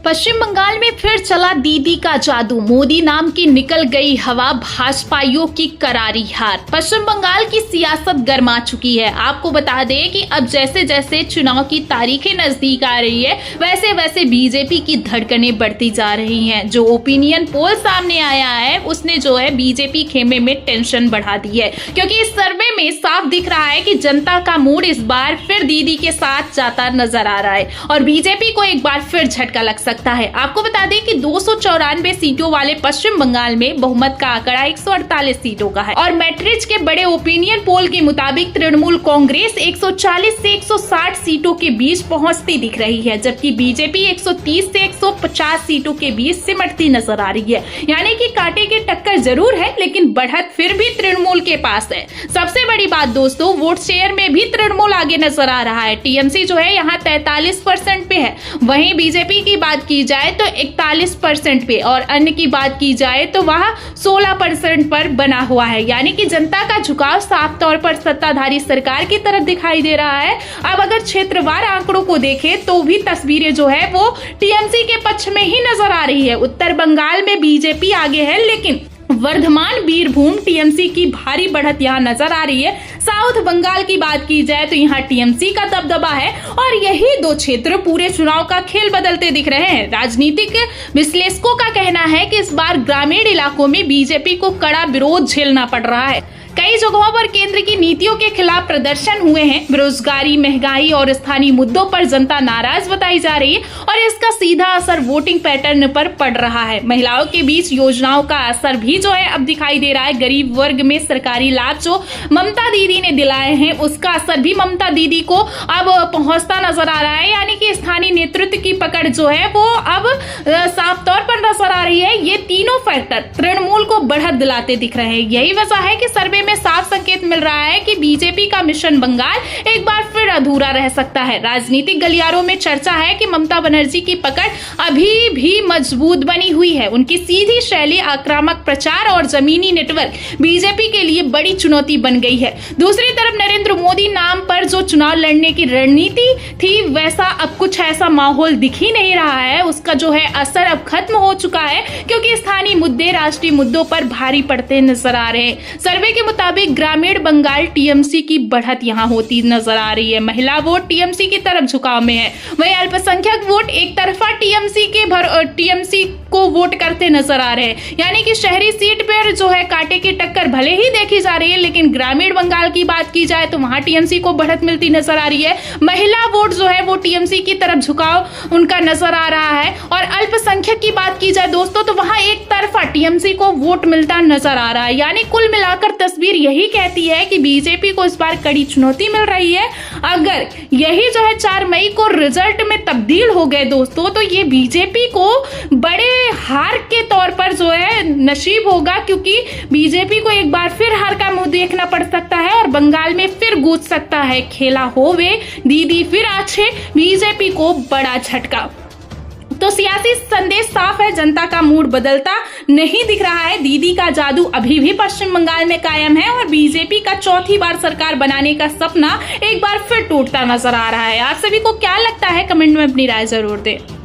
पश्चिम बंगाल में फिर चला दीदी का जादू। मोदी नाम की निकल गई हवा, भाजपाइयों की करारी हार। पश्चिम बंगाल की सियासत गर्मा चुकी है। आपको बता दें कि अब जैसे जैसे चुनाव की तारीखें नजदीक आ रही है, वैसे वैसे बीजेपी की धड़कनें बढ़ती जा रही हैं। जो ओपिनियन पोल सामने आया है, उसने जो है बीजेपी खेमे में टेंशन बढ़ा दी है, क्योंकि इस सर्वे में साफ दिख रहा है कि जनता का मूड इस बार फिर दीदी के साथ जाता नजर आ रहा है और बीजेपी को एक बार फिर झटका लग सकता है। आपको बता दें कि 294 सीटों वाले पश्चिम बंगाल में बहुमत का आंकड़ा 148 सीटों का है और मैट्रिज के बड़े ओपिनियन पोल के मुताबिक तृणमूल कांग्रेस 140 से 160 सीटों के बीच पहुंचती दिख रही है, जबकि बीजेपी 130 से 150 सीटों के बीच सिमटती नजर आ रही है। यानी कि कांटे की टक्कर जरूर है, लेकिन बढ़त फिर भी तृणमूल के पास है। सबसे बड़ी बात दोस्तों, वोट शेयर में भी तृणमूल आगे नजर आ रहा है। टीएमसी जो है यहाँ 43% पे है, वहीं बीजेपी की बात की जाए तो 41% पे और अन्य की बात की जाए तो वह 16% पर बना हुआ है। यानी कि जनता का झुकाव साफ तौर पर सत्ताधारी सरकार की तरफ दिखाई दे रहा है। अब अगर क्षेत्रवार आंकड़ों को देखें तो भी तस्वीरें जो है वो टीएमसी के पक्ष में ही नजर आ रही है। उत्तर बंगाल में बीजेपी आगे है, लेकिन वर्धमान बीरभूम टीएमसी की भारी बढ़त यहाँ नजर आ रही है। साउथ बंगाल की बात की जाए तो यहाँ टीएमसी का दबदबा है और यही दो क्षेत्र पूरे चुनाव का खेल बदलते दिख रहे हैं। राजनीतिक विश्लेषकों का कहना है कि इस बार ग्रामीण इलाकों में बीजेपी को कड़ा विरोध झेलना पड़ रहा है। कई जगहों पर केंद्र की नीतियों के खिलाफ प्रदर्शन हुए हैं। बेरोजगारी, महंगाई और स्थानीय मुद्दों पर जनता नाराज बताई जा रही है और इसका सीधा असर वोटिंग पैटर्न पर पड़ रहा है। महिलाओं के बीच योजनाओं का असर भी जो है अब दिखाई दे रहा है। गरीब वर्ग में सरकारी लाभ जो ममता दीदी ने दिलाए हैं, उसका असर भी ममता दीदी को अब पहुंचता नजर आ रहा है। यानी कि स्थानीय नेतृत्व की पकड़ जो है वो अब साफ तौर पर नजर आ रही है। ये तीनों फैक्टर तृणमूल को बढ़त दिलाते दिख रहे हैं। यही वजह है कि सर्वे में साफ संकेत मिल रहा है कि बीजेपी का मिशन बंगाल एक बार फिर अधूरा रह सकता है। राजनीतिक गलियारों में चर्चा है कि ममता बनर्जी की पकड़ अभी भी मजबूत बनी हुई है। उनकी सीधी शैली, आक्रामक प्रचार और जमीनी नेटवर्क बीजेपी के लिए बड़ी चुनौती बन गई है। दूसरी तरफ नरेंद्र मोदी नाम पर जो चुनाव लड़ने की रणनीति थी, वैसा अब कुछ ऐसा माहौल दिख ही नहीं रहा है। उसका जो है असर अब खत्म हो चुका है, क्योंकि स्थानीय मुद्दे राष्ट्रीय मुद्दों पर भारी पड़ते नजर आ रहे हैं। सर्वे के मुताबिक ग्रामीण बंगाल टीएमसी की बढ़त यहाँ होती नजर आ रही है। महिला वोट टीएमसी की तरफ झुकाव में है, वहीं अल्पसंख्यक वोट एक तरफा टीएमसी को वोट करते नजर आ रहे हैं। यानी कि शहरी सीट पर जो है कांटे की टक्कर भले ही देखी जा रही है, लेकिन ग्रामीण बंगाल की बात की जाए तो वहां टीएमसी को बढ़त मिलती नजर आ रही है। महिला वोट जो है वो टीएमसी की तरफ झुकाव उनका नजर आ रहा है और अल्पसंख्यक की बात की जाए दोस्तों तो वहां एक तरफा टीएमसी को वोट मिलता नजर आ रहा है। यानी कुल मिलाकर तस्वीर यही कहती है कि बीजेपी को इस बार कड़ी चुनौती मिल रही है। अगर यही जो है 4 मई को रिजल्ट में तब्दील हो गए दोस्तों, तो ये बीजेपी को बड़े हार के तौर पर जो है नसीब होगा, क्योंकि बीजेपी को एक बार फिर हार का मुंह देखना पड़ सकता है और बंगाल में फिर गूंज सकता है खेला होवे दीदी फिर आछे, बीजेपी को बड़ा झटका। तो सियासी संदेश साफ है, जनता का मूड बदलता नहीं दिख रहा है। दीदी का जादू अभी भी पश्चिम बंगाल में कायम है और बीजेपी का चौथी बार सरकार बनाने का सपना एक बार फिर टूटता नजर आ रहा है। आप सभी को क्या लगता है, कमेंट में अपनी राय जरूर दें।